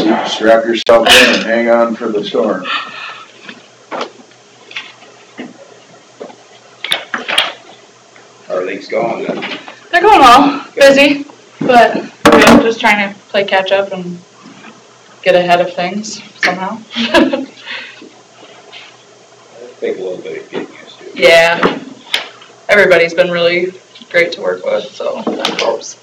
Strap yourself in and hang on for the storm. How are things going then? They're going well. Busy, but just trying to play catch up and get ahead of things somehow. Take a little bit of getting used to. Yeah. Everybody's been really great to work with, so that helps.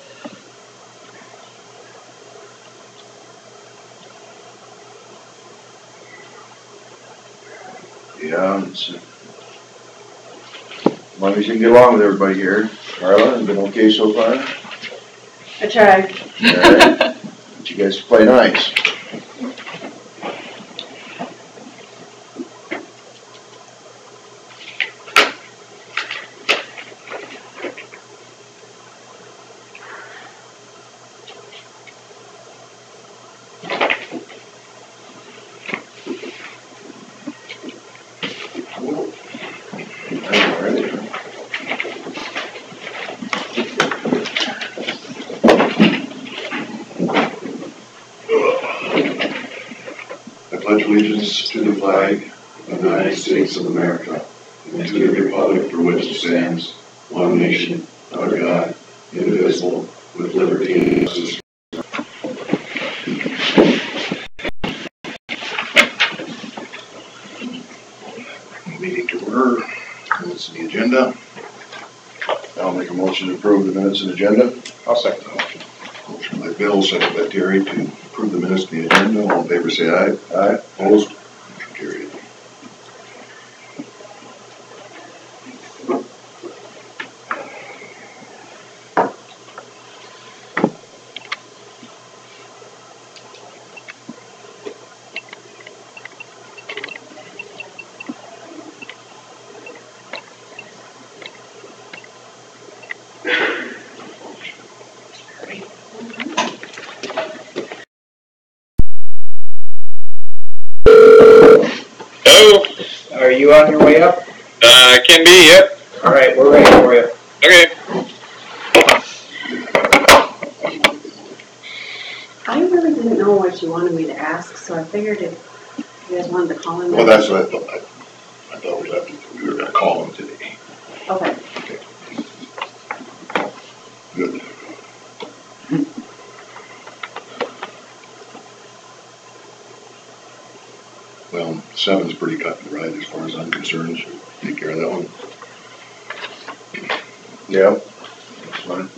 Yeah, as long as you can get along with everybody here. Carla, has been okay so far? I tried. All right. But you guys play nice. Allegiance to the flag of the United States of America, and to the republic for which it stands, one nation, under God, indivisible, with liberty and justice. Meeting to order. Minutes of the agenda. I'll make a motion to approve the minutes and agenda. I'll second the motion. Motion by Bill, second by Terry to approve the minutes of the agenda. All in favor say aye. Aye. Opposed? Motion carried. Hello? Are you on your way up? Can be, yep. All right, we're ready for you. Okay. I really didn't know what you wanted me to ask, so I figured if you guys wanted to call him. Well, that's what I thought. I thought we were going to call him today. Okay. Good. Well, 7's pretty cut and dried as far as I'm concerned. Should take care of that one. Yeah, that's fine.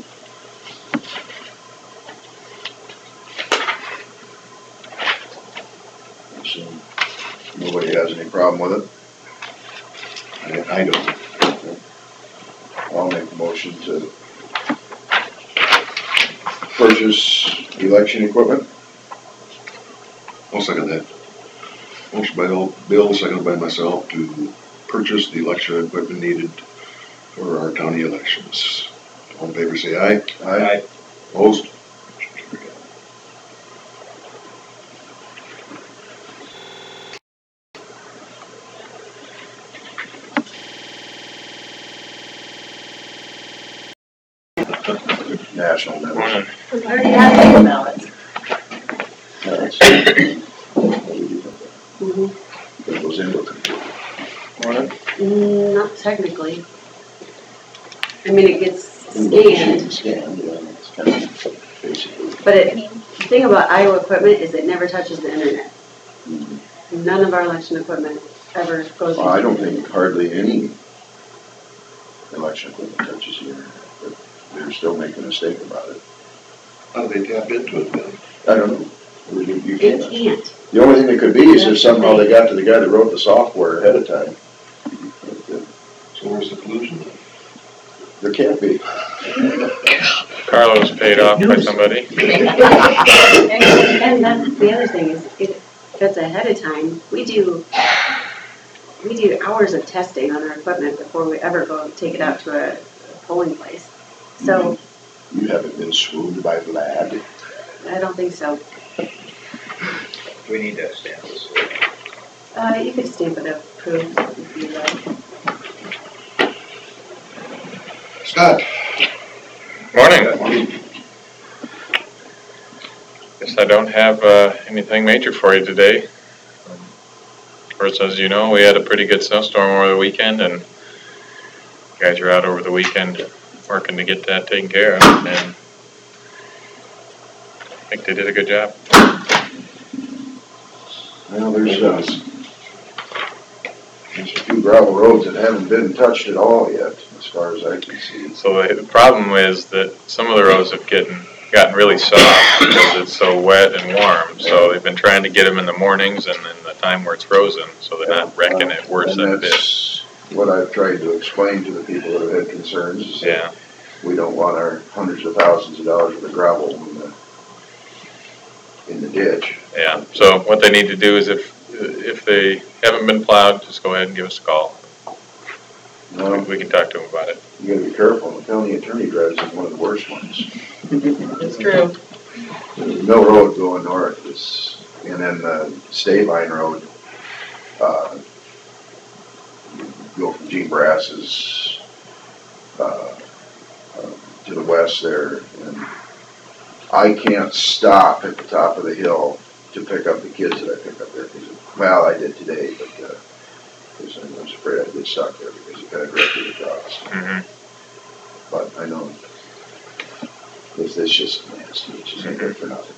So, nobody has any problem with it? I don't. I'll make a motion to purchase election equipment. I'll second that. Motion by Bill, seconded by myself to purchase the election equipment needed for our county elections. All in favor say aye. Aye. Opposed? National members. We already have the ballots. That goes into a computer. Not technically. I mean, it gets scanned, Scanned, yeah, it's kind of basically. but the thing about Iowa equipment is it never touches the internet. None of our election equipment ever goes. Well, I don't think hardly any election equipment touches the internet, but they're still making a mistake about it. How do they tap into it then? I don't know. You It can't. can't. The only thing that could be is if somehow they got to the guy that wrote the software ahead of time. So where's the collusion then? There can't be. Carlos paid off by somebody. And that's the other thing is if it's ahead of time, we do hours of testing on our equipment before we ever go take it out to a polling place. So You haven't been swooned by Vlad. I don't think so. We need to stamp this. You could stamp it approved if you like. Scott. Morning. Guess I don't have anything major for you today. Of course, as you know, we had a pretty good snowstorm over the weekend, and guys are out over the weekend working to get that taken care of, and I think they did a good job. Well, there's a few gravel roads that haven't been touched at all yet, as far as I can see. So the problem is that some of the roads have gotten really soft because it's so wet and warm. So they've been trying to get them in the mornings and in the time where it's frozen, so they're not wrecking it worse than it is. That's what I've tried to explain to the people that have had concerns, is that Yeah, we don't want our hundreds of thousands of dollars worth of gravel in the ditch. yeah. So what they need to do is if they haven't been plowed, just go ahead and give us a call. No, We can talk to them about it. you gotta be careful, the county attorney drives is one of the worst ones. It's true. There's no road going north, and then the State Line Road, you go from Gene Brass's, to the west there, and I can't stop at the top of the hill to pick up the kids that I pick up there. Well, I did today, but, because I was afraid I'd get stuck there because it kind of directed across. Mm-hmm. But I know, it's just nasty, it's just ain't good for nothing.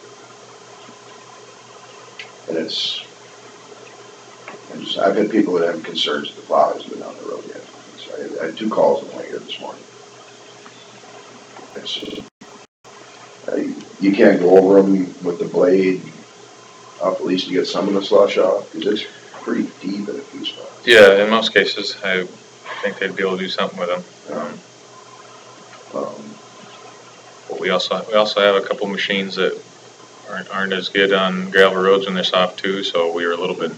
And I've had people that have concerns that the plow hasn't been on the road yet. So I had 2 calls on the way here this morning. You can't go over them with the blade up, at least to get some of the slush off, because it's pretty deep in a few spots. Yeah, in most cases, I think they'd be able to do something with them. But we also have a couple machines that aren't as good on gravel roads when they're soft too. So we were a little bit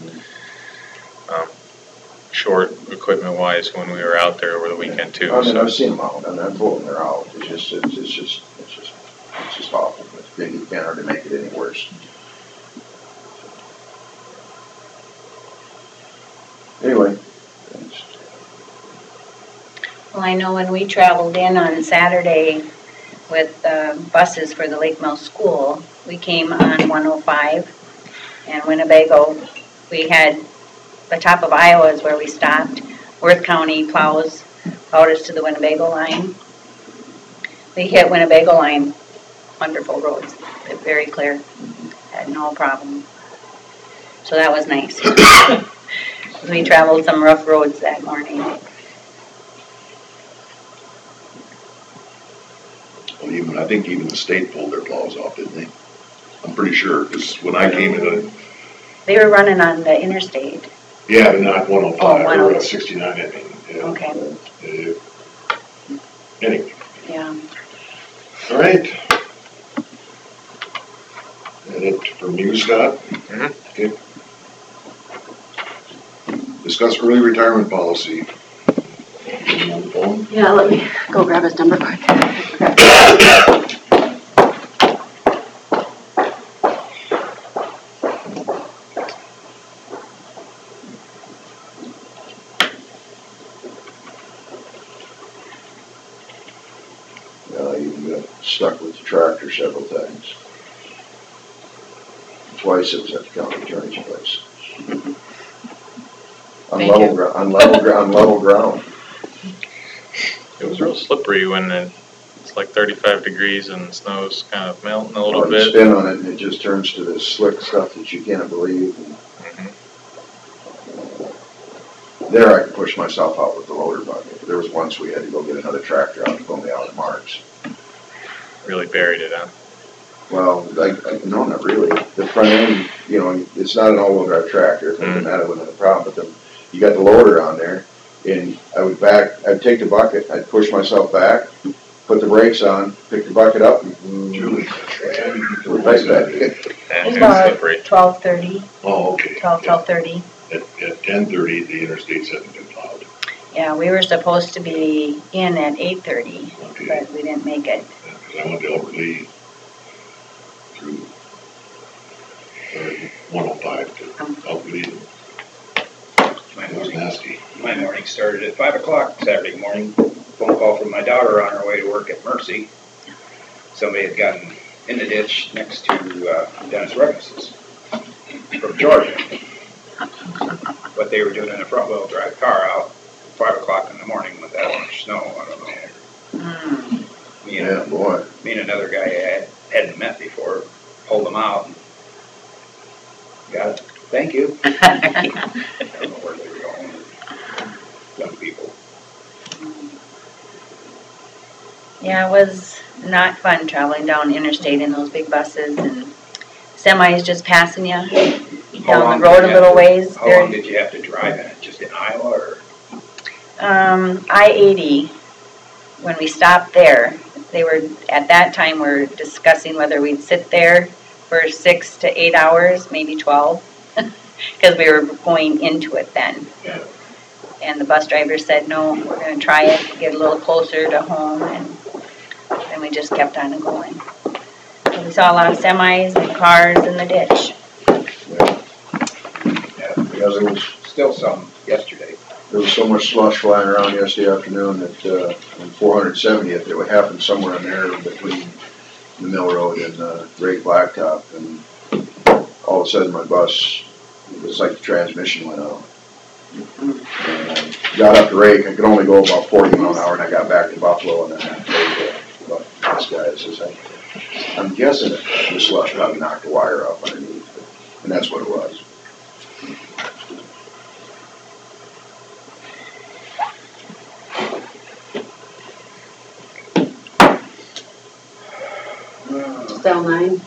short equipment wise when we were out there over the weekend too. I mean, So I've seen them out, and I've told them they're out. It's just awful. You can't hardly make it any worse. Anyway. Well, I know when we traveled in on Saturday with buses for the Lake Mill School, we came on 105 and Winnebago. We had the top of Iowa is where we stopped. Worth County plowed us to the Winnebago line. We hit Winnebago line, wonderful roads, very clear, had no problem. So that was nice. We traveled some rough roads that morning. Well, I think even the state pulled their plows off, didn't they? I'm pretty sure, because when I came in, They were running on the interstate. yeah, but not 105, Oh, they were 105. at 69, I mean. Yeah. Okay. Anyway, Yeah. all right. That it from you, Scott? Mhm. Okay. Discuss early retirement policy. Anyone on the phone? Yeah, let me go grab his number quick. I even got stuck with the tractor several times. Twice it was at the county attorney's place. On Thank level you. ground, on level ground. it was real slippery when it's like 35 degrees and the snow's kind of melting a little You bit. spin on it and it just turns to this slick stuff that you can't believe. And there I could push myself out with the loader bucket. There was once we had to go get another tractor out to go me out of marks. Really buried it, huh? Well, no, not really. The front end, it's not an all-wheel drive tractor. It doesn't matter with the problem, but you got the loader on there, and I'd take the bucket, I'd push myself back, put the brakes on, pick the bucket up, and Julie. right back. And It's it's about slippery. 12:30, Oh, okay. 12:30. At 10:30, the interstates hadn't been plowed. Yeah, we were supposed to be in at 8:30, Okay. but we didn't make it. Because I went to Albert Lee through 105 to Albert Lee. My It was morning, nasty. my morning started at 5 o'clock Saturday morning. Phone call from my daughter on her way to work at Mercy. Somebody had gotten in the ditch next to Dennis Ruggus's from Georgia. But they were doing a front wheel drive car out 5 o'clock in the morning with that much snow. I don't know. Yeah, boy. Me and another guy I hadn't met before pulled them out. And got it. Thank you. I don't know where they were going. Young people. Yeah, it was not fun traveling down interstate in those big buses and semis just passing you down the road a little ways. How long did you have to drive in it? Just in Iowa or? I-80, when we stopped there, they were, at that time, were discussing whether we'd sit there for 6 to 8 hours, maybe 12, because we were going into it then. Yeah. And the bus driver said, no, we're going to try it, get a little closer to home, and then we just kept on going. So we saw a lot of semis and cars in the ditch. Yeah, because there was still some yesterday. There was so much slush flying around yesterday afternoon that on 470th, it would happen somewhere in there between the Mill Road and Great Blacktop, and all of a sudden my bus, it was like the transmission went out. And I got up to Rake, I could only go about 40 miles an hour, and I got back to Buffalo, and then I told this guy, I says, I'm guessing that the slush probably knocked the wire off underneath, and that's what it was. Cell 9.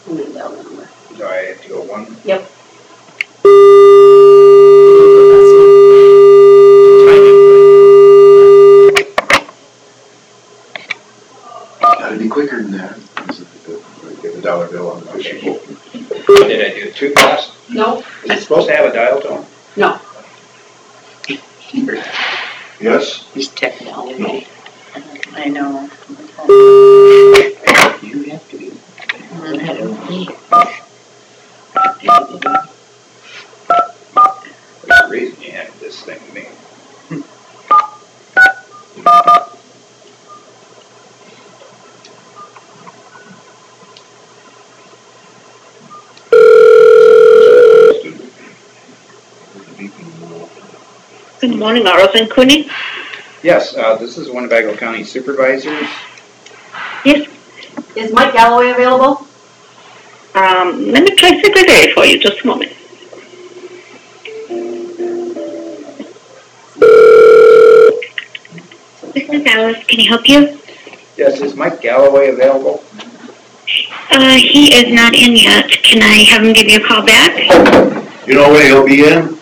I'm gonna dial the number. Do I have to go one? Yep. Gotta be quicker than that. Get the dollar bill on the fishing pole. Did I do it too fast? No. Is it supposed to have a dial tone? No. Yes? This technology, I know. you have to be. There's a reason you handed this thing to me. Good morning, Rosen Cooney. Yes, this is Winnebago County Supervisors. Yes. Is Mike Galloway available? Let me try secretary for you, just a moment. This is Alice, can I help you? Yes, is Mike Galloway available? He is not in yet. Can I have him give you a call back? You know when he'll be in?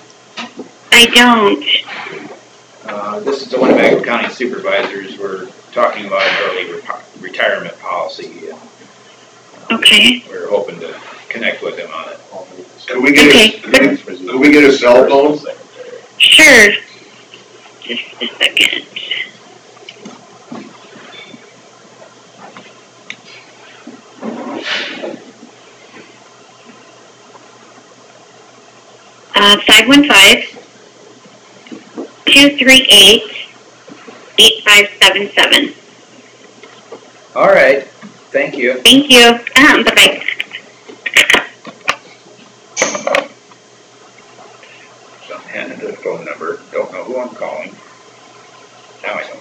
I don't. This is the Winnebago County Supervisors. We're talking about an early retirement policy. Okay. We're hoping to connect with him on it. Could we get a cell phone? Sure. Just a second. Uh, 515-238-8577. All right. Thank you. Thank you. Bye-bye. So I'm handing the phone number. Don't know who I'm calling. Now I know.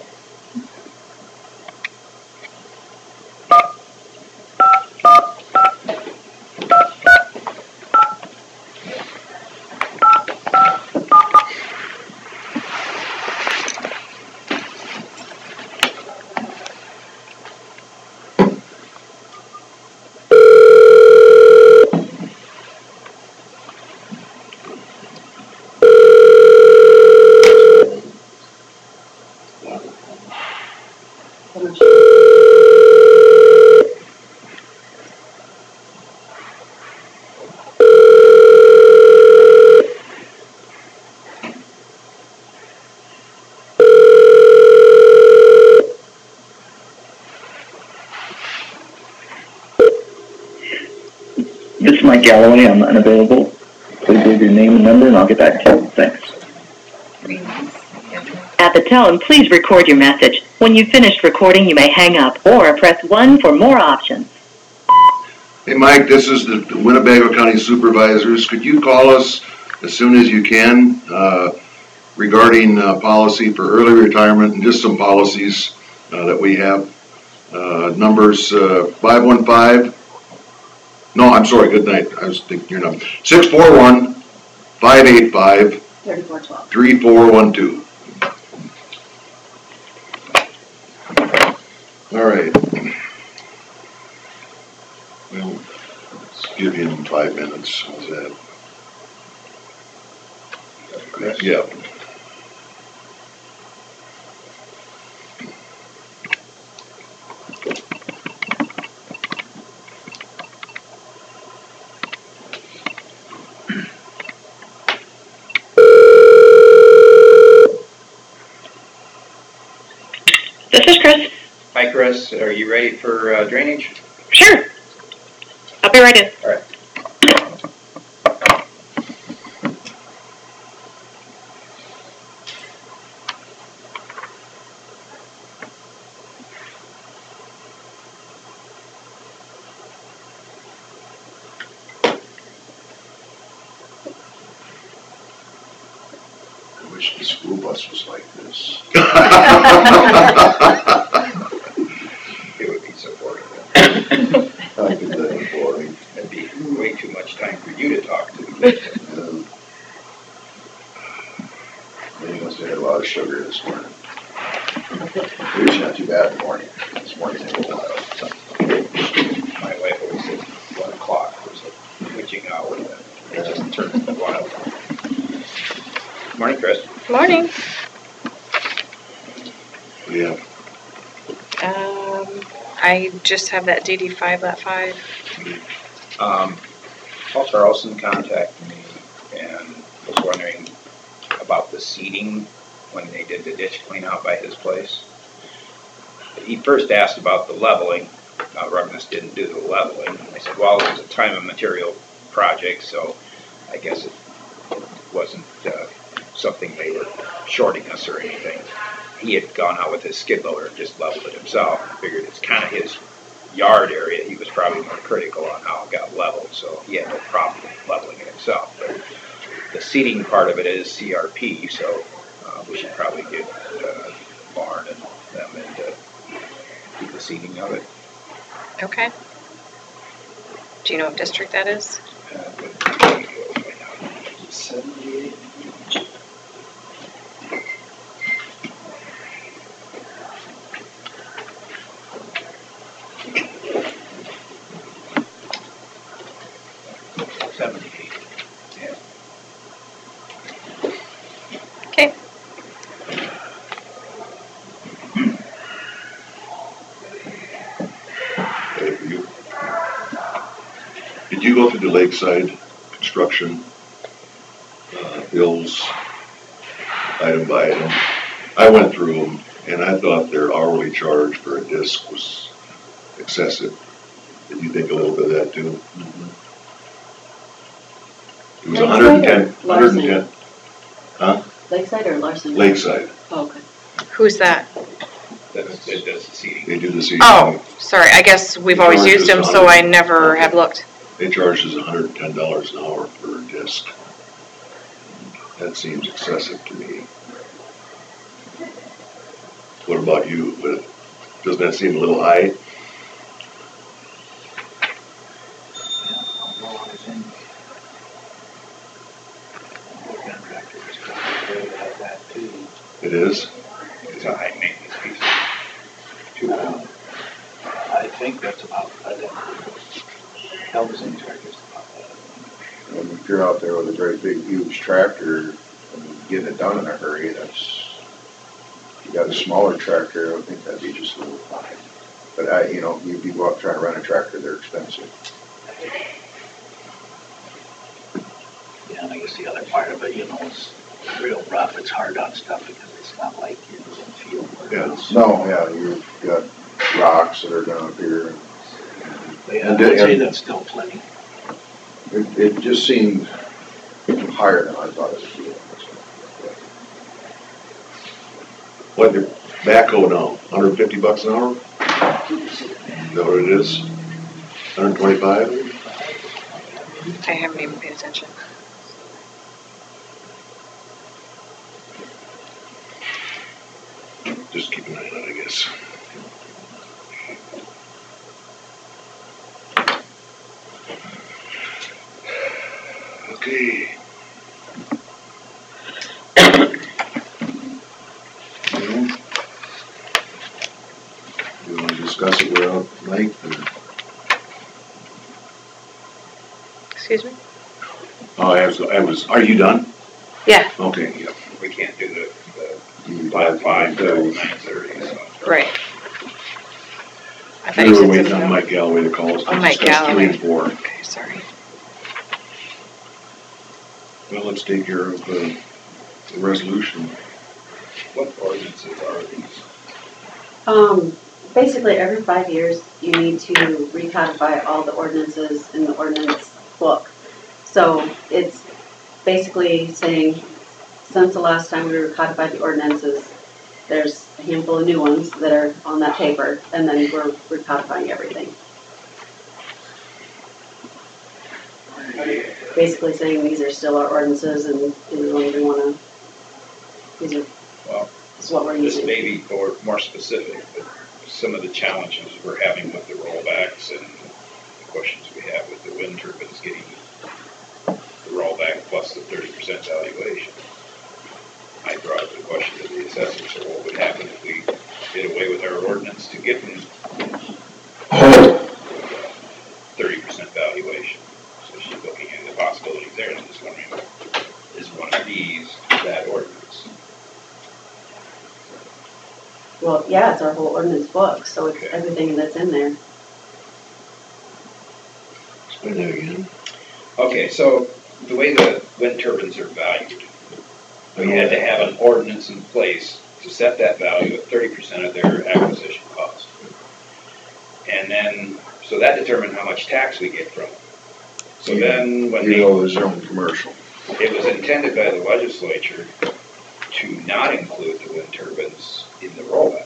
This is Mike Galloway. I'm unavailable. Please leave your name and number, and I'll get back to you. Thanks. At the tone, please record your message. When you've finished recording, you may hang up or press 1 for more options. Hey, Mike, this is the Winnebago County Supervisors. Could you call us as soon as you can regarding policy for early retirement and just some policies that we have? Numbers 515. No, I'm sorry, good night. I was thinking your number. 641-585. 3412. All right. Well, let's give him 5 minutes. How's that? Yeah. This is Chris. Hi, Chris. Are you ready for drainage? Sure. I'll be right in. All right. I wish the school bus was like this. It would be so boring. I think that's boring. That'd be way too much time for you to talk to. They must have had a lot of sugar this morning. It was not too bad in the morning. This morning they were wild. My wife always said 1 o'clock was a witching hour. It just turned wild. Morning, Chris. Morning. Yeah. I just have that DD5.5. Paul Charleston contacted me and was wondering about the seeding when they did the ditch clean out by his place. He first asked about the leveling. Rugness didn't do the leveling. I said, well, it was a time and material project, so I guess it wasn't something they were shorting us or anything. He had gone out with his skid loader and just leveled it himself. I figured it's kind of his yard area. He was probably more critical on how it got leveled, so he had no problem leveling it himself. But the seeding part of it is CRP, so we should probably get Barn and them in to do the seeding of it. Okay. Do you know what district that is? 78. Yeah. Okay. Did you go through the Lakeside construction bills item by item? I went through them and I thought their hourly charge for a disc was excessive. Did you think a little bit of that too? It was 110. 110. Huh? Lakeside or Larson? Lakeside. Oh, okay. Who's that? That does the seeding. They do the seeding. Oh, sorry. I guess we've always used them, so I never have looked. They charge us $110 an hour per disc. That seems excessive to me. What about you? Doesn't that seem a little high? It is? It's a high maintenance piece. I think that's about, I think, Elvis Inspector is about that. And if you're out there with a very big, huge tractor and getting it done in a hurry, if you got a smaller tractor, I think that'd be just a little high. But you people out trying to run a tractor, they're expensive. Yeah, and I guess the other part of it, it's real rough. It's hard on stuff because it's not like you're in the field. You've got rocks that are going to appear. Yeah, I'd say that's still plenty. It just seemed higher than I thought it would be. What, your backhoe now, $150 an hour? Is that what it is? 125? I haven't even paid attention. Just keep an eye on it, I guess. Okay. You want to discuss it without Mike? Excuse me? Oh, I was, are you done? Yeah. Okay, yeah. We can't do the 5 to 9:30, so. Right. I thought We you were said waiting something on else. Mike Galloway to call us Oh, to Mike discuss 3 Galloway. and 4. Okay, sorry. Well, let's take care of the resolution. What ordinances are these? Basically, every 5 years, you need to recodify all the ordinances in the ordinance book. So it's basically saying, since the last time we recodified the ordinances, there's a handful of new ones that are on that paper, and then we're recodifying everything. Basically saying these are still our ordinances, and any ones we wanna, these are, Well, this is what we're this using. may be more specific, but some of the challenges we're having with the rollbacks and the questions we have with the wind turbines getting the rollback plus the 30% valuation. I brought up the question to the assessor, so what would happen if we did away with our ordinance to give them 30% valuation? So she's looking at the possibilities there, and I'm just wondering, is one of these that ordinance? Well, yeah, it's our whole ordinance book, so it's Okay. everything that's in there. Explain that again. Okay, so the way the wind turbines are valued, we had to have an ordinance in place to set that value at 30% of their acquisition cost. And then, so that determined how much tax we get from it. So then, when Even though it's own commercial. it was intended by the legislature to not include the wind turbines in the rollback.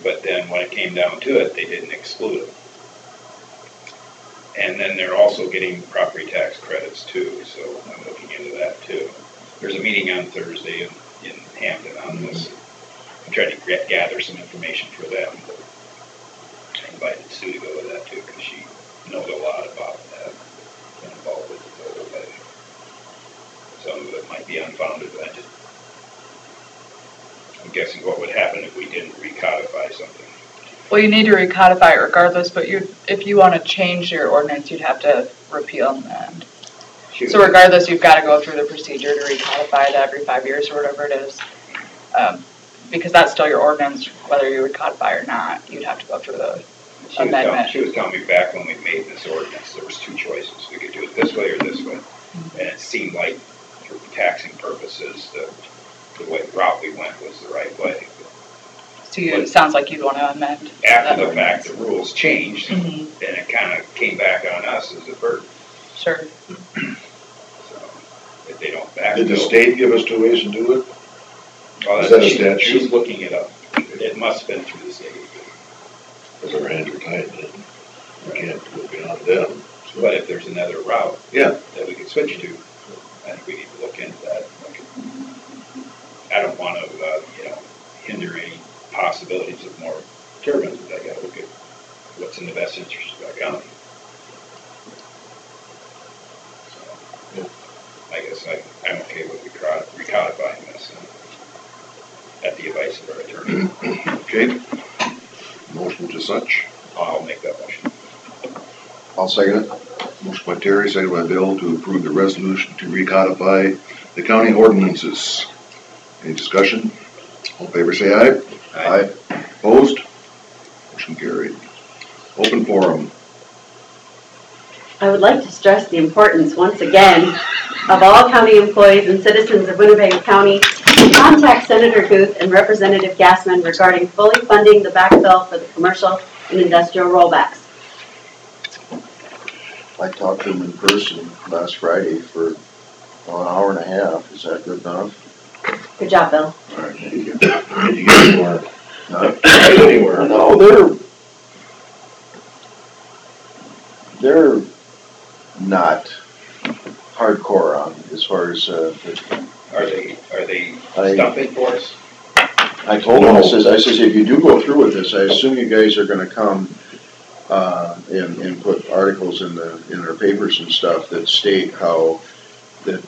But then when it came down to it, they didn't exclude them. And then they're also getting property tax credits too, so I'm looking into that too. There's a meeting on Thursday in Hampton on this. I'm trying to gather some information for them. I invited Sue to go to that too, because she knows a lot about that, been involved with it the whole way. Some of it might be unfounded, but I'm guessing what would happen if we didn't recodify something. Well, you need to recodify it regardless, but if you want to change your ordinance, you'd have to repeal and amend. So regardless, you've got to go through the procedure to recodify it every 5 years or whatever it is. Because that's still your ordinance, whether you recodify or not, you'd have to go through the amendment. She was telling me back when we made this ordinance, there was 2 choices. We could do it this way or this way. And it seemed like for taxing purposes, the route we went was the right way. So it sounds like you'd want to amend. After the fact, the rules changed, and it kind of came back on us as a burden. Sure. So, if they don't backfill. Did the state give us 2 ways to do it? Well, Is that a statute? She's looking it up. It must have been through the state. Because our hands are tied then. We can't go beyond them. So. But if there's another route Yeah. that we could switch to, I think we need to look into that. I don't want to, hinder any possibilities of more turbines, but I got to look at what's in the best interest of our county. So, I guess I'm okay with recodifying this at the advice of our attorney. Okay. Motion to such. I'll make that motion. I'll second it. Motion by Terry, second by Bill to approve the resolution to recodify the county ordinances. Any discussion? All in favor say aye. Aye. Opposed? Motion carried. Open forum. I would like to stress the importance, once again, of all county employees and citizens of Winnebago County to contact Senator Guth and Representative Gassman regarding fully funding the backfill for the commercial and industrial rollbacks. I talked to him in person last Friday for an hour and a half. Is that good enough? Good job, Bill. All right. Did you get anywhere? Huh? Anywhere? No, they're not hardcore on as far as, Are they I- stumping for us? I told them, I says, if you do go through with this, I assume you guys are gonna come, and put articles in our papers and stuff that state how, that,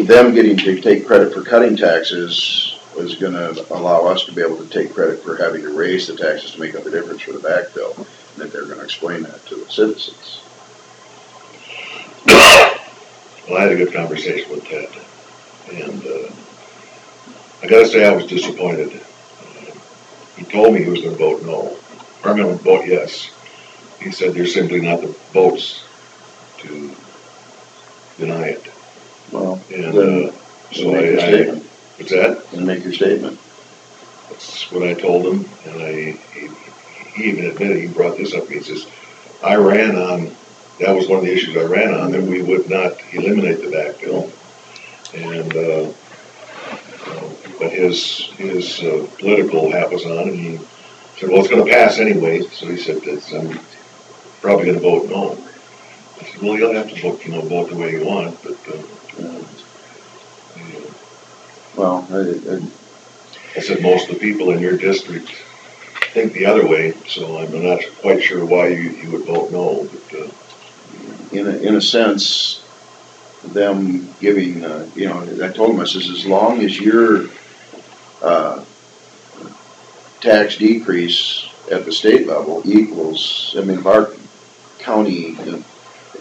them getting to take credit for cutting taxes is gonna allow us to be able to take credit for having to raise the taxes to make up the difference for the back bill, and that they're gonna explain that to the citizens. Well, I had a good conversation with Ted, and I gotta say I was disappointed. He told me he was gonna vote no, or I'm gonna vote yes. He said there's simply not the votes to deny it. Well, And then so make your statement. what's that? And make your statement. That's what I told him, and he even admitted, he brought this up, he says, that was one of the issues I ran on, that we would not eliminate the back bill. And, but his political hat was on, and he said, well, it's gonna pass anyway, so he said, I'm probably gonna vote no. I said, well, you'll have to vote the way you want, but, Well, I said, most of the people in your district think the other way, so I'm not quite sure why you would vote no, but, in a sense, them giving, I told them, I says, as long as your tax decrease at the state level equals, if our county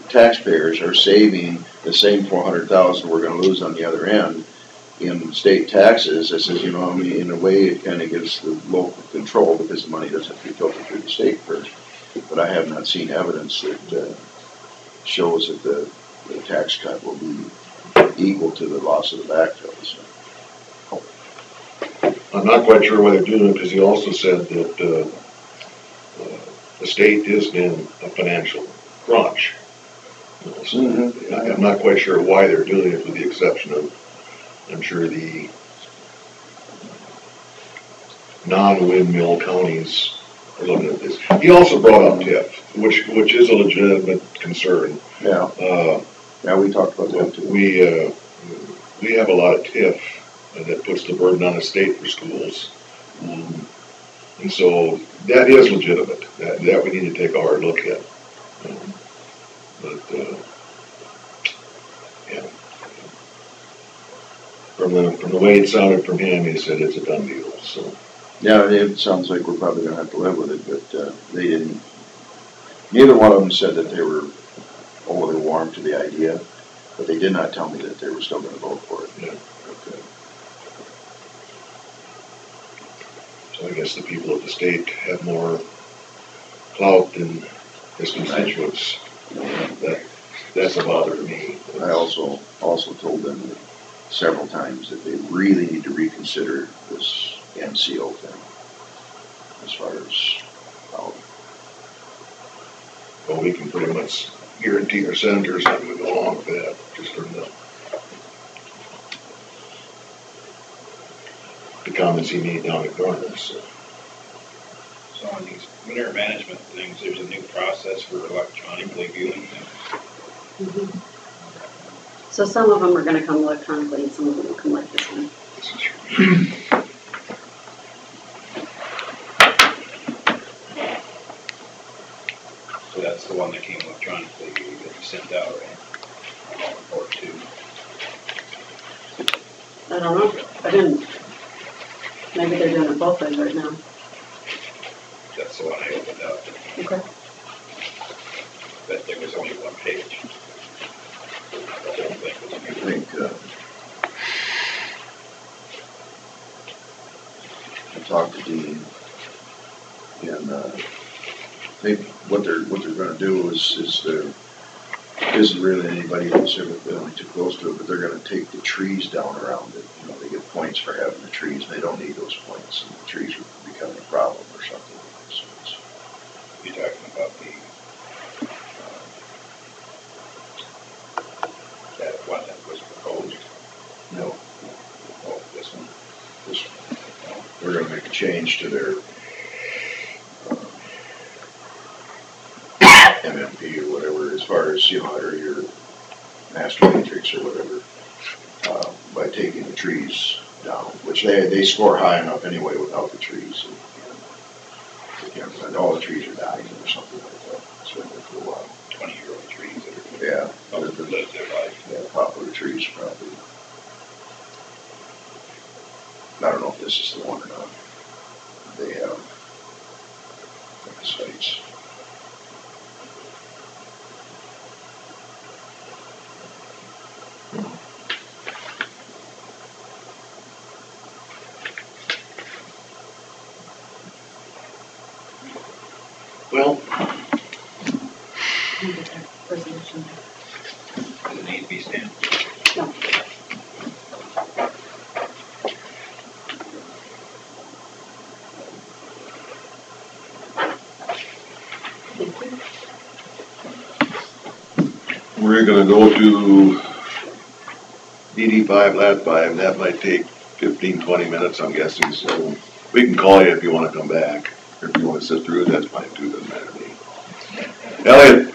taxpayers are saving the same 400,000 we're gonna lose on the other end in state taxes, I says, in a way it kind of gives the local control because the money doesn't have to be filtered through the state first. But I have not seen evidence that shows that the tax cut will be equal to the loss of the backfill. So. I'm not quite sure why they're doing it, because he also said that the state is in a financial crunch. So I'm not quite sure why they're doing it, with the exception of, I'm sure, the non-windmill counties are looking at this. He also brought up TIF, which is a legitimate concern. Yeah. Yeah, we talked about that too. We have a lot of TIF that puts the burden on the state for schools. And so that is legitimate. That we need to take a hard look at. Yeah. From the way it sounded from him, he said it's a done deal. So. Yeah, it sounds like we're probably going to have to live with it, but they didn't. Neither one of them said that they were overly warm to the idea, but they did not tell me that they were still going to vote for it. Yeah. So I guess the people of the state have more clout than his constituents. That's a bother to me. I also told them several times that they really need to reconsider this NCO thing, as far as how. Well, we can pretty much guarantee our senators that we go along with that, just from the comments he made down at Garner. So on these winter management things, there's a new process for electronically viewing them. Mm-hmm. So some of them are going to come electronically, and some of them will come like this one. So that's the one that came electronically that you sent out, right? Or two. I don't know. I didn't. Maybe they're doing it both ways right now. That's the one I opened up. Okay. But there was only one page. The whole thing was I think I talked to Dean, and I think what they're going to do is there isn't really anybody that's ever been too close to it, but they're going to take the trees down around it. They get points for having the trees, and they don't need those points, and the trees are becoming a problem or something. So you're talking about that one that was proposed? No. Oh, the change to their MMP or whatever, as far as, or your master matrix or whatever, by taking the trees down, which they score high enough anyway without the trees. And all the trees are dying or something like that. It's been there for a while. 20-year-old trees that are. Yeah. Live their life. Yeah, poplar trees probably. I don't know if this is the one or not. They have the sites. Well, Resolution. Does it need to be stamped? No. Thank you. we're gonna go to DD5, Lat 5. That might take 15, 20 minutes, I'm guessing, so we can call you if you wanna come back. Or if you wanna sit through it, that's fine too, doesn't matter to me. Elliot?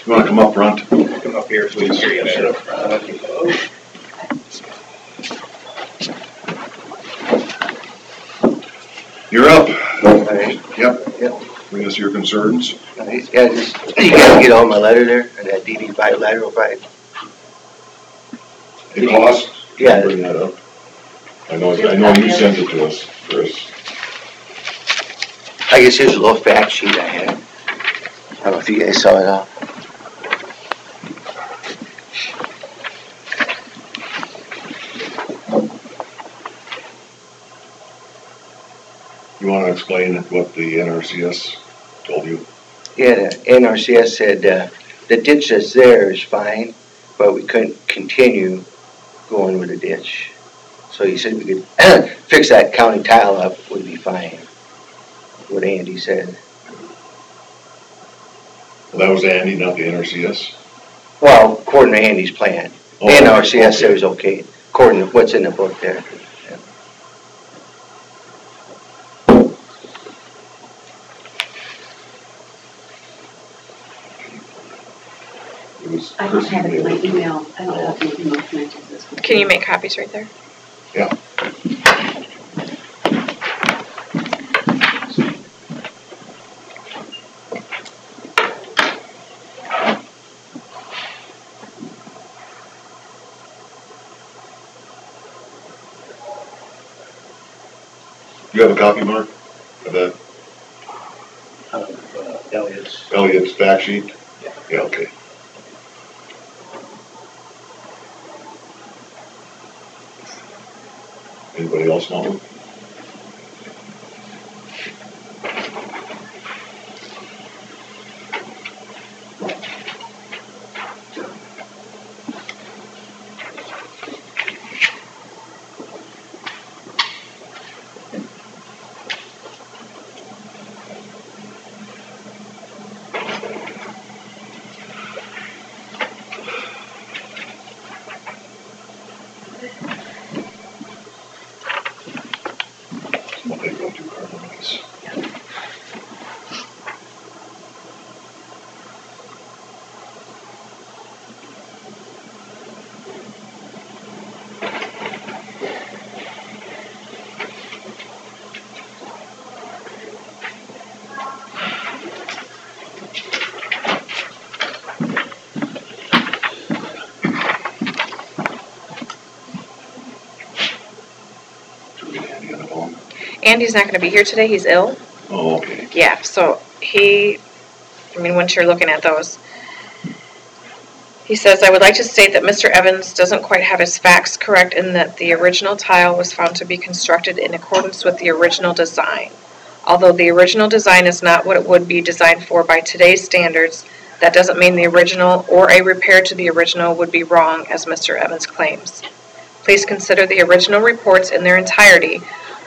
You wanna come up front? Come up here so we can hear you better. You're up. Alright. Yep. Bring us your concerns. Nice. Yeah, just, you gotta get all my letter there, and that DD5 lateral 5. The cost? Yeah. Bring that up. I know you sent it to us, Chris. I guess here's a little fact sheet I had. I don't know if you guys saw it all. You wanna explain what the NRCS told you? Yeah, the NRCS said the ditch that's there is fine, but we couldn't continue going with the ditch. So he said we could fix that county tile up, would be fine. What Andy said. Well, that was Andy, not the NRCS? Well, according to Andy's plan. Oh, The NRCS okay. said it was okay, according to what's in the book there. It was I don't Chris have it in my emailed. email. I don't have the email connected to this one. Can you make copies right there? Yeah. You have a copy, Mark, of that Elliot's fact sheet? Yeah, okay. Anybody else want one? What they go to carbonize. Should we get Andy on the phone? Andy's not gonna be here today, he's ill. Oh, okay. Yeah, so once you're looking at those, he says, I would like to state that Mr. Evans doesn't quite have his facts correct in that the original tile was found to be constructed in accordance with the original design. Although the original design is not what it would be designed for by today's standards, that doesn't mean the original or a repair to the original would be wrong, as Mr. Evans claims. Please consider the original reports in their entirety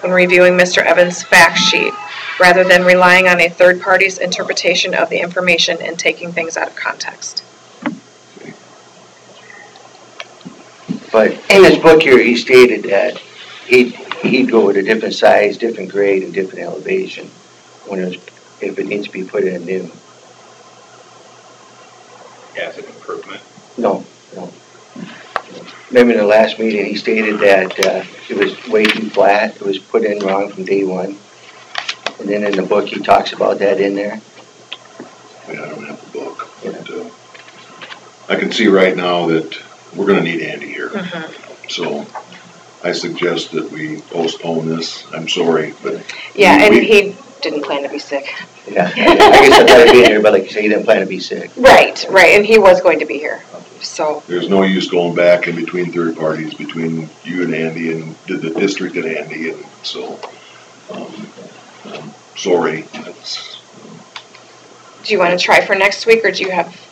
when reviewing Mr. Evans' fact sheet. rather than relying on a third party's interpretation of the information and taking things out of context. But in his book here, he stated that he'd go with a different size, different grade, and different elevation if it needs to be put in new. As an improvement. No. Remember in the last meeting, he stated that it was way too flat. It was put in wrong from day one. And then in the book, he talks about that in there. Yeah, I don't have the book, but I can see right now that we're going to need Andy here. So I suggest that we postpone this. I'm sorry, but Yeah, and he didn't plan to be sick. Yeah, I guess I thought he'd be here, but like you say, he didn't plan to be sick. Right, and he was going to be here, so. There's no use going back in between third parties, between you and Andy and the district and Andy, and so, I'm sorry. Do you want to try for next week, or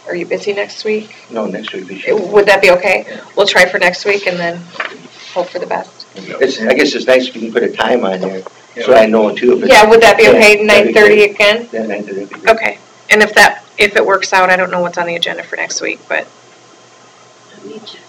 are you busy next week? No, next week we should. Would that be okay? We'll try for next week and then hope for the best. I guess it's nice if you can put a time on there, so I know too. Yeah, would that be okay, 9:30 again? Yeah, 9:30. Okay, and if it works out, I don't know what's on the agenda for next week, but. Let me check.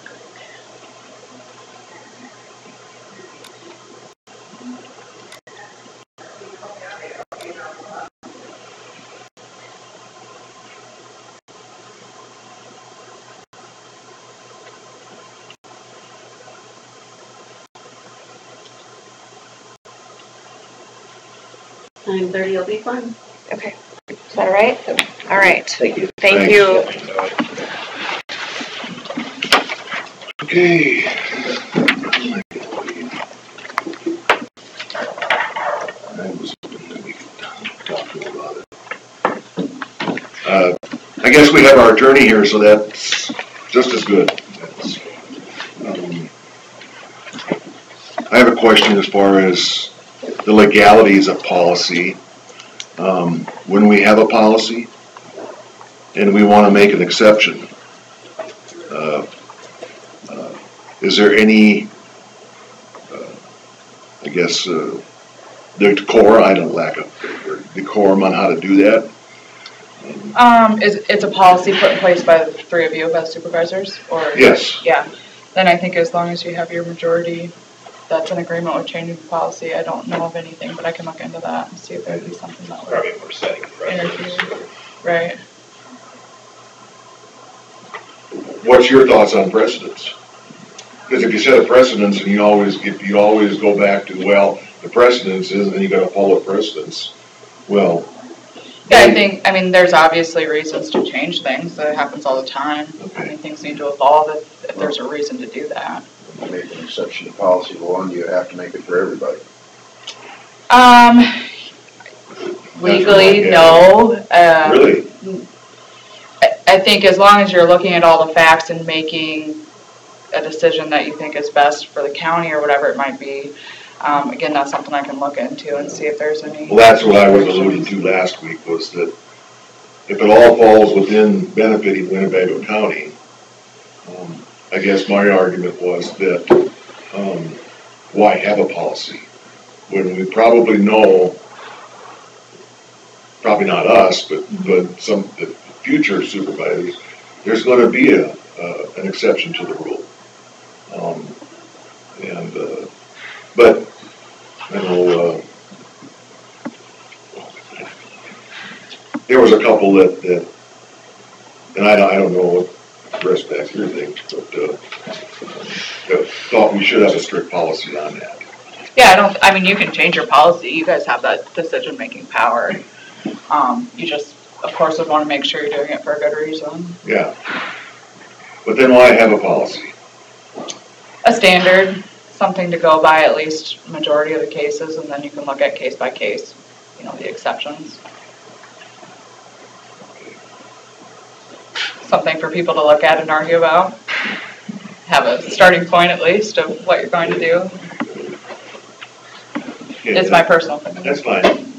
9:30 will be fun. Okay, is that all right? All right. Thank you. Thank you. Okay. I guess we have our attorney here, so that's just as good. I have a question as far as the legalities of policy. When we have a policy and we want to make an exception, is there any, I guess, the decorum, I don't lack of decorum on how to do that? It's a policy put in place by the three of you as supervisors, or? Yes. Yeah, then I think as long as you have your majority that's in agreement with changing the policy, I don't know of anything, but I can look into that and see if there'd be something that would. Probably more setting interfere. Right. What's your thoughts on precedents? Because if you set a precedence and you always go back to, well, the precedence is, and then you got to follow precedence. Well. Yeah, I mean, there's obviously reasons to change things. That happens all the time. Okay. I mean, things need to evolve if there's a reason to do that. You make an exception to policy law, and you have to make it for everybody. Legally, no. Really? I think as long as you're looking at all the facts and making a decision that you think is best for the county or whatever it might be, again, that's something I can look into and see if there's any. Well, that's what I was alluding to last week, was that if it all falls within benefiting Winnebago County, I guess my argument was that why have a policy when we probably know, probably not us, but some the future supervisors, there's going to be an exception to the rule, but I know there was a couple that and I don't know what the rest back here thinks, but that thought we should have a strict policy on that. Yeah, I mean, you can change your policy. You guys have that decision-making power. You just, of course, would want to make sure you're doing it for a good reason. Yeah. But then why have a policy? A standard, something to go by at least majority of the cases, and then you can look at case by case, the exceptions. Something for people to look at and argue about. Have a starting point at least of what you're going to do. Okay, it's my personal opinion. That's fine.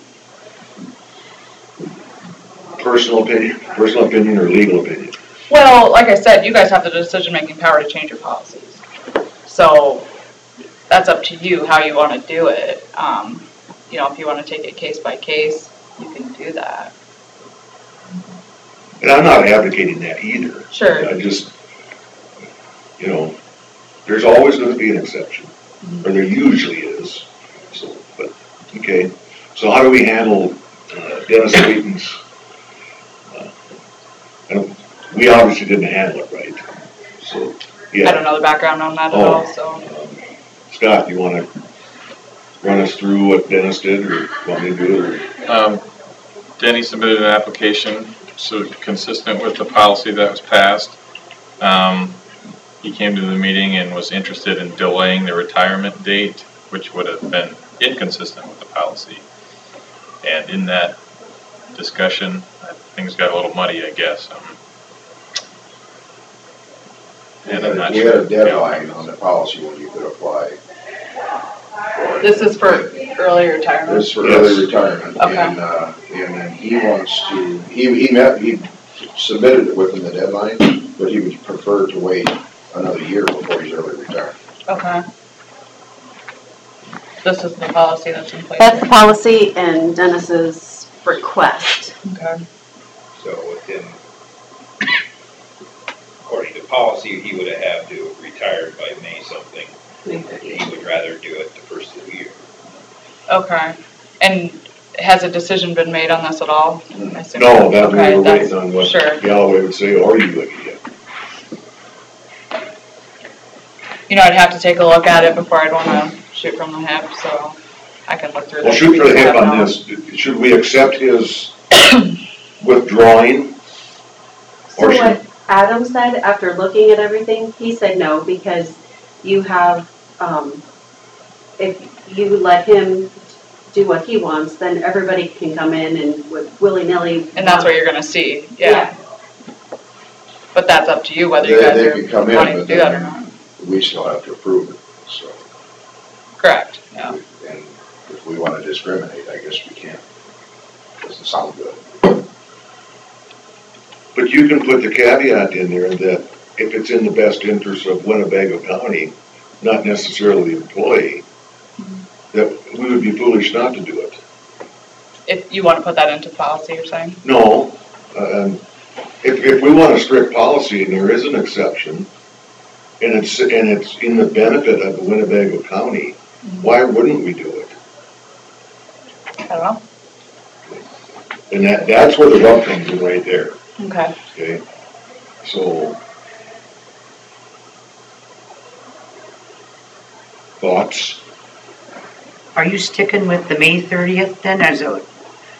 Personal opinion or legal opinion? Well, like I said, you guys have the decision-making power to change your policies. So that's up to you how you want to do it. if you wanna take it case by case, you can do that. And I'm not advocating that either. Sure. I just, there's always gonna be an exception, or there usually is, so, but, okay. So how do we handle Dennis Wheaton's, we obviously didn't handle it right, so, yeah. I don't know the background on that at all, so. Scott, you wanna run us through what Dennis did, or want me to do it? Denny submitted an application, so consistent with the policy that was passed. He came to the meeting and was interested in delaying the retirement date, which would have been inconsistent with the policy. And in that discussion, things got a little muddy, I guess. And I'm not We sure. had a deadline on the policy when you could apply. This is for early retirement? This is for early retirement. Okay. And then he wants to, he submitted it within the deadline, but he would prefer to wait another year before he's early retired. Okay. This is the policy that's in place? That's the policy and Dennis's request. Okay. So within, according to policy, he would have to have retired by May something. He would rather do it the first of the year. Okay. And has a decision been made on this at all? I assume- No, that we Okay, were that's- waiting on what Sure. Galloway would say, or you would, yeah. I'd have to take a look at it before I'd wanna shoot from the hip, so I can look through Well, this. shoot for the hip on this. Should we accept his withdrawing? So Or should, what Adam said, after looking at everything, he said no, because you have, if you let him do what he wants, then everybody can come in and with willy-nilly. And that's what you're gonna see, yeah. But that's up to you whether you They guys can are come in, wanting to but do that or then not. we still have to approve it, so. Correct, yeah. And if we wanna discriminate, I guess we can. Doesn't sound good. but you can put the caveat in there that if it's in the best interest of Winnebago County, not necessarily the employee, that we would be foolish not to do it. If you wanna put that into policy, you're saying? No, if we want a strict policy and there is an exception, and it's in the benefit of the Winnebago County, why wouldn't we do it? I don't know. And that's where the rub comes in right there, Okay. okay? So, thoughts? Are you sticking with the May 30th then, as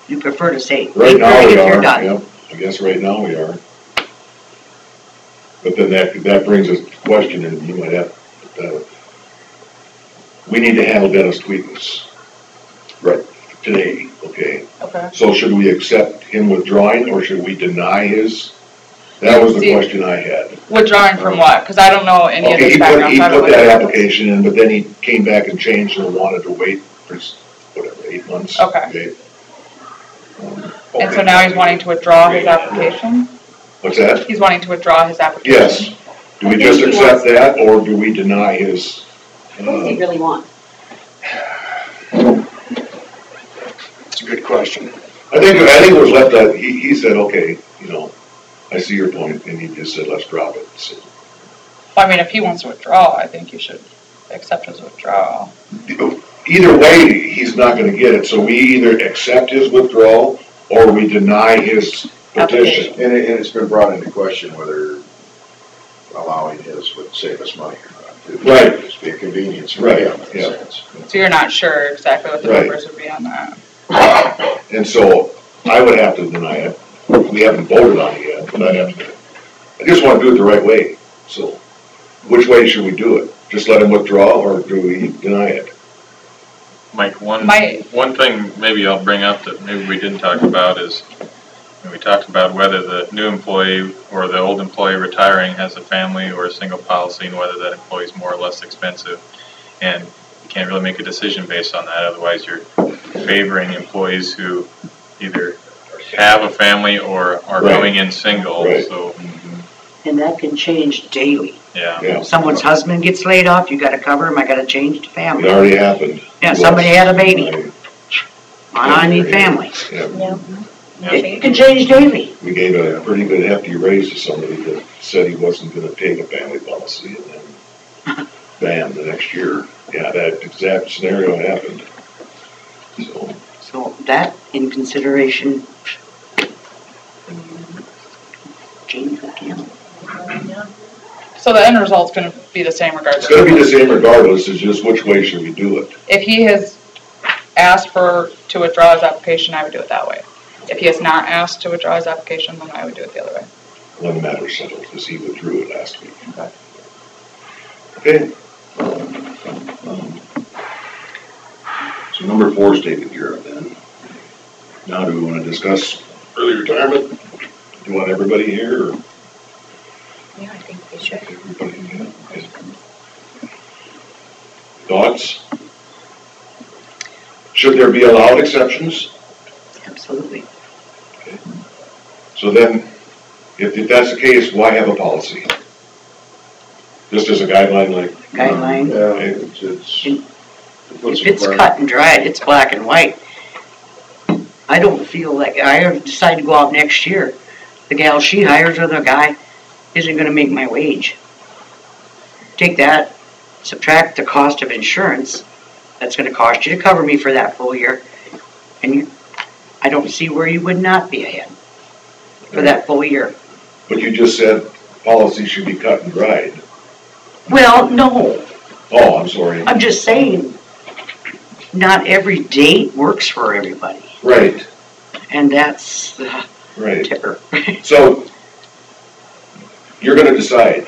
you prefer to say? Right May now we 30th, you're are, done. yep, I guess right now we are. But then that brings us to question, and you might have, we need to handle Dennis Tweetins right today, okay? Okay. So should we accept him withdrawing, or should we deny his? That was the See, question I had. Withdrawing from what? Cause I don't know any of Okay, this he background. so I don't put know that what- application in, but then he came back and changed and wanted to wait for, whatever, 8 months. Okay. And so now he's wanting to withdraw his application? What's that? He's wanting to withdraw his application? Yes. Do we just accept that, or do we deny his? What does he really want? That's a good question. I think it was left that, he said, okay, I see your point, and he just said, let's drop it, so. Well, I mean, if he wants to withdraw, I think you should accept his withdrawal. Either way, he's not gonna get it, so we either accept his withdrawal, or we deny his petition. And it's been brought into question whether allowing his would save us money or not. It would Right. just be a convenience for Right, him, in a yeah. sense. So you're not sure exactly what the Right. numbers would be on that? And so, I would have to deny it. We haven't voted on it yet, but I just wanna do it the right way, so. Which way should we do it? Just let him withdraw, or do we deny it? Mike, one thing maybe I'll bring up that maybe we didn't talk about is, we talked about whether the new employee or the old employee retiring has a family or a single policy, and whether that employee is more or less expensive. And you can't really make a decision based on that, otherwise you're favoring employees who either have a family or are Right. coming in single, Right. so, And that can change daily. yeah. Yeah, Someone's husband gets laid off, you gotta cover him, I gotta change the it family. already happened. Yeah, somebody had a baby. I need family. Yeah, It can change daily. we gave a pretty good hefty raise to somebody that said he wasn't gonna take a family policy, and then bam, the next year, yeah, that exact scenario happened. So, So that in consideration, change that, yeah. So the end result's gonna be the same regardless. it's gonna be the same regardless, it's just which way should we do it? If he has asked to withdraw his application, I would do it that way. If he has not asked to withdraw his application, then I would do it the other way. When the matter settled, because he withdrew it last week. Okay. So number 4 is taken care of then. Now do we want to discuss early retirement? Do you want everybody here or? Yeah, I think we should. Everybody, yeah, okay. Thoughts? Should there be allowed exceptions? Absolutely. So then, if that's the case, why have a policy? Just as a guideline, like. Guideline. Okay. If it's cut and dried, it's black and white. I don't feel like, I decide to go out next year, the gal she hires or the guy isn't gonna make my wage. Take that, subtract the cost of insurance, that's gonna cost you to cover me for that full year, and I don't see where you would not be ahead for that full year. But you just said policy should be cut and dried. Well, no, Oh, I'm sorry. I'm just saying, not every date works for everybody, Right, and that's the right. tipper. So, you're gonna decide.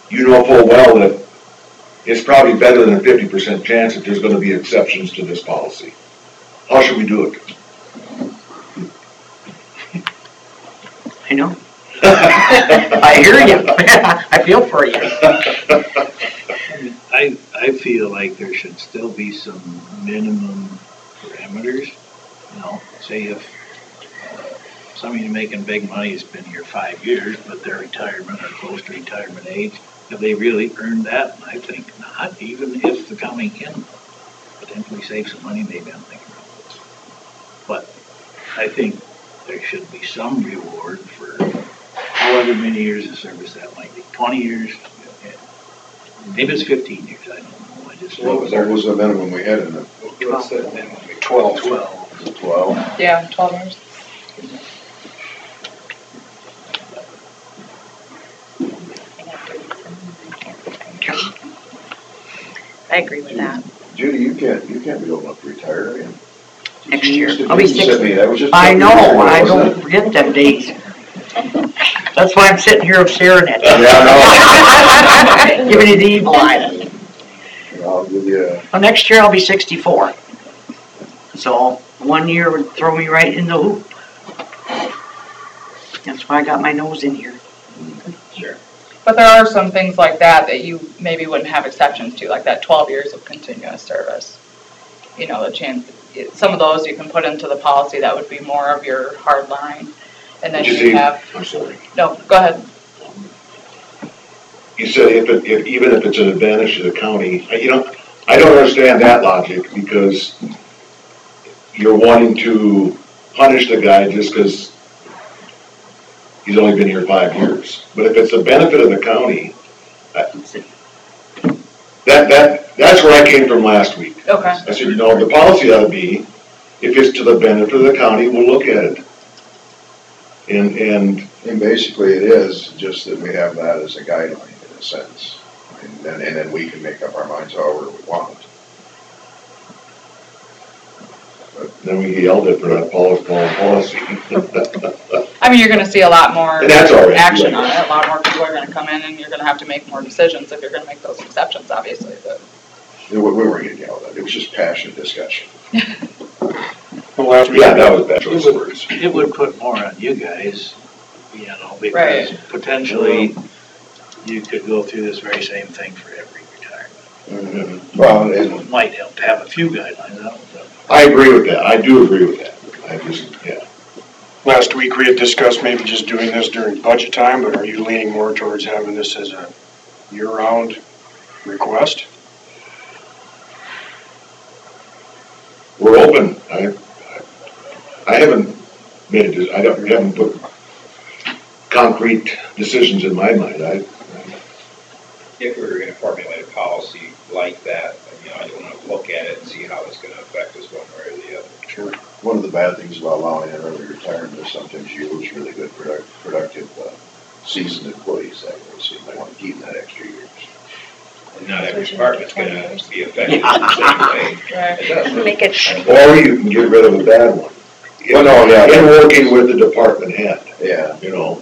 You know full well that it's probably better than a 50% chance that there's gonna be exceptions to this policy. How should we do it? I know. I hear you. I feel for you. I feel like there should still be some minimum parameters. You know, say if somebody making big money has been here 5 years, but their retirement or close to retirement age, have they really earned that? I think not, even if the county can potentially save some money, maybe I'm thinking wrong. But I think there should be some reward for however many years of service that might be, 20 years, maybe it's 15 years, I don't know, I just. What was the minimum we had in the? What's the minimum? 12. 12. 12. Yeah, 12 years. I agree with that. Judy, you can't be old enough to retire, are you? Next year, You I'll be said 60. me, that was just. I know, I wasn't don't it? forget them days. That's why I'm sitting here staring at you. Yeah, I know. Giving you the evil eye. I'll give you. Well, next year I'll be 64. So 1 year would throw me right in the hoop. That's why I got my nose in here. Sure. But there are some things like that you maybe wouldn't have exceptions to, like that 12 years of continuous service. You know, the chance, some of those you can put into the policy that would be more of your hard line. And then you have. I'm sorry. No, go ahead. You said even if it's an advantage to the county, I don't understand that logic because you're wanting to punish the guy just because he's only been here 5 years. But if it's a benefit of the county, that's where I came from last week. Okay. I said, the policy ought to be, if it's to the benefit of the county, we'll look at it. And basically it is, just that we have that as a guideline in a sense. And then we can make up our minds however we want. But then we get yelled at for that policy. I mean, you're gonna see a lot more And that's all right. action on it, a lot more people are gonna come in and you're gonna have to make more decisions if you're gonna make those exceptions, obviously, but. We weren't getting yelled at, it was just passionate discussion. Yeah, that was bad choice of words. It would put more on you guys, because Right. potentially you could go through this very same thing for every retirement. Mm-hmm. Well, It might help to have a few guidelines out. I agree with that. I do agree with that. Last week we had discussed maybe just doing this during budget time, but are you leaning more towards having this as a year-round request? we're open. I haven't made it, we haven't put concrete decisions in my mind. If we were gonna formulate a policy like that, I want to look at it and see how it's gonna affect us one way or the other. Sure. One of the bad things about allowing an early retirement is sometimes you lose really good productive, seasoned employees that way, so you might want to keep that extra years. And not every department's gonna be affected the same way. It does. Make it, Or you can get rid of a bad one. Well, no, yeah. In working with the department head, Yeah, yeah,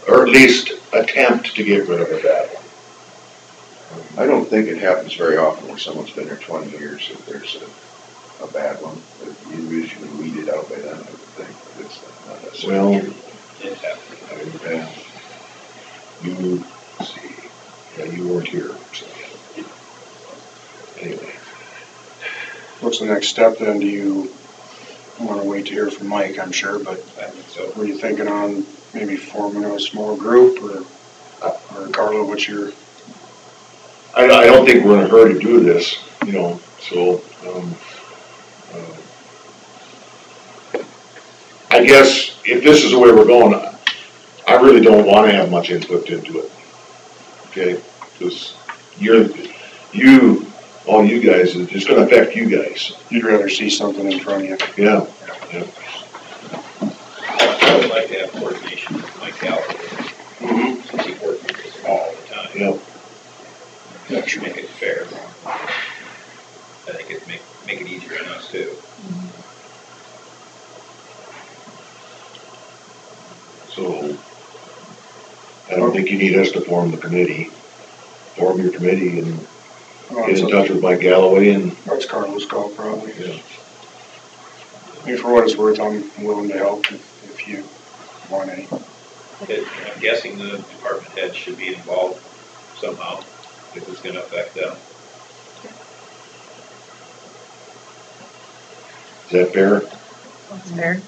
or at least attempt to get rid of a bad one. I don't think it happens very often where someone's been there 20 years if there's a bad one. You usually weed it out by then, I would think. But it's not necessarily Well, true. It happens. You weren't here, so. Anyway. What's the next step then? Do you want to wait to hear from Mike, I'm sure, but I think so. were you thinking on maybe forming a small group or Carla, what's your? I don't think we're in a hurry to do this, so, I guess if this is the way we're going, I really don't want to have much input into it. Okay, because all you guys, it's gonna affect you guys. You'd rather see something in front of you. Yeah. I would like to have coordination with Mike Gallagher, since he works with us all the time. Yep. That should make it fair. I think it'd make it easier on us too. So, I don't think you need us to form the committee. Form your committee and get in touch with Mike Galloway and. That's Carla's call probably. Yeah. I mean, for what it's worth, I'm willing to help if you want any. I'm guessing the department head should be involved somehow, if it's gonna affect them. Is that fair? That's fair.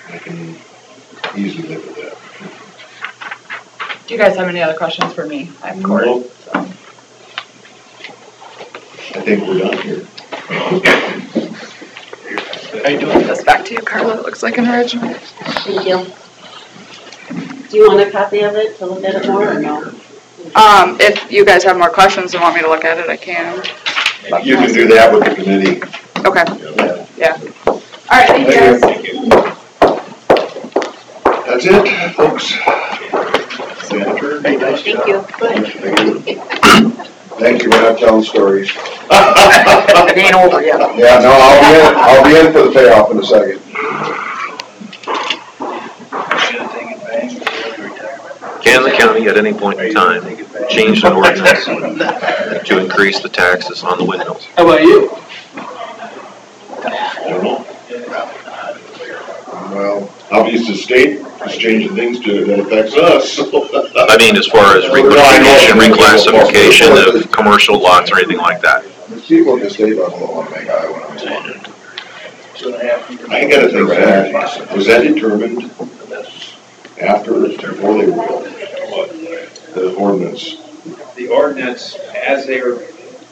I can easily live with that. Do you guys have any other questions for me? I'm Court. Nope. I think we're done here. How you doing? This back to you, Carla. It looks like an original. Thank you. Do you want a copy of it to look at it more or no? If you guys have more questions and want me to look at it, I can. You can do that with the committee. Okay. Yeah. All right, thank you guys. Thank you. That's it, folks. thank you. Thank you for not telling stories. It ain't over yet. Yeah, no, I'll be in for the payoff in a second. Can the county at any point in time change an ordinance to increase the taxes on the windmills? How about you? I don't know. Well, Obviously, the state is changing things that affects us. I mean, as far as reclassification of commercial lots or anything like that. the people at the state level don't want to make Iowa number one. I gotta think that, was that determined after or before they were built? The ordinance. The ordinance, as they were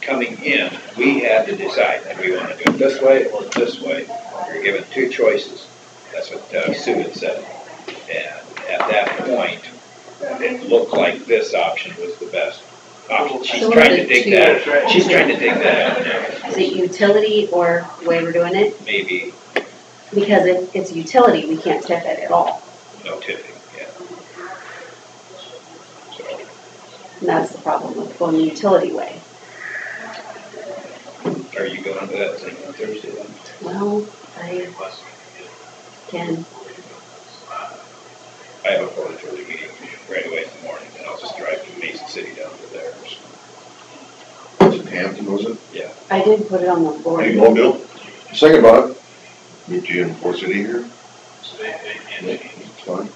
coming in, we had to decide, do we want to do it this way or this way? We were given two choices. That's what Sue had said. And at that point, it looked like this option was the best option. She's So trying what to is dig it that, she's trying to dig that out now, Is it utility or the way we're doing it? maybe, Because if it's utility, we can't tip it at all. no tipping, yeah. So, And that's the problem with going the utility way. are you going to that thing on Thursday then? Well, I can. I have a 4:30 meeting right away in the morning, and I'll just drive from Mason City down to there. Was it Hampton, was it? Yeah. I did put it on the board. Hey, you know, Bill? Second about Meet you in Port City here? it. It's fine.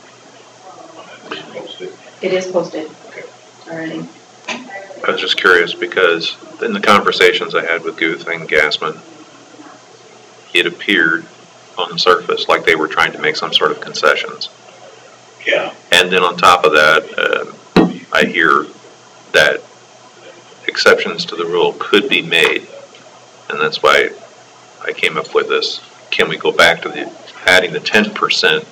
Posted. It is posted Okay. already. I was just curious because in the conversations I had with Guth and Gassman, it appeared on the surface like they were trying to make some sort of concessions. Yeah. And then on top of that, I hear that exceptions to the rule could be made, and that's why I came up with this. Can we go back to adding the 10%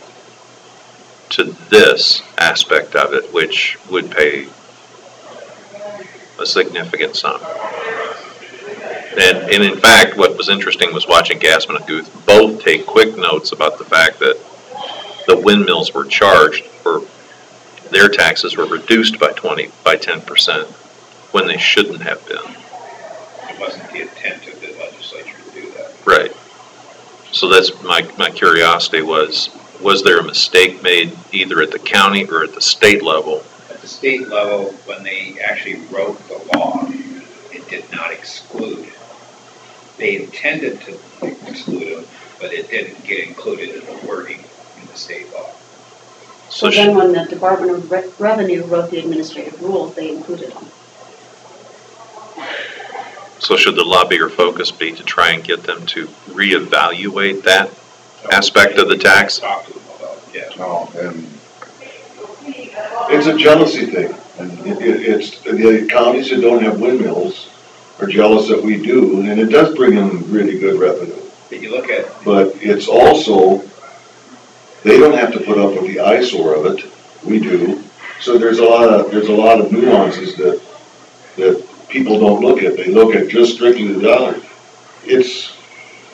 to this aspect of it, which would pay a significant sum? And in fact, what was interesting was watching Gassman and Guth both take quick notes about the fact that the windmills were charged, or their taxes were reduced by 10% when they shouldn't have been. It wasn't the intent of the legislature to do that. Right. So that's my curiosity was there a mistake made either at the county or at the state level? At the state level, when they actually wrote the law, it did not exclude. They intended to exclude them, but it didn't get included in the wording in the state law. So then when the Department of Revenue wrote the administrative rules, they included them. So should the lobby focus be to try and get them to reevaluate that aspect of the tax? Talk to them about, yeah. No, and it's a jealousy thing. And it's the counties that don't have windmills are jealous that we do, and it does bring in really good revenue. But you look at, But it's also, they don't have to put up with the eyesore of it. We do. So there's a lot of nuances that people don't look at. They look at just strictly the dollar. It's,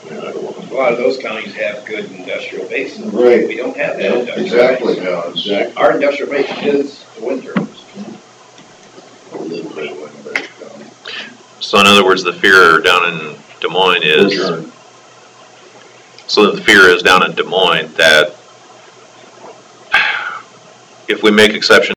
I don't know. a lot of those counties have good industrial bases. Right. We don't have that Yeah, industrial exactly, base. yeah, exactly. Our industrial base is the wind turbines. A little bit, but, So in other words, the fear down in Des Moines is, Adjourn. so the fear is down in Des Moines that if we make exceptions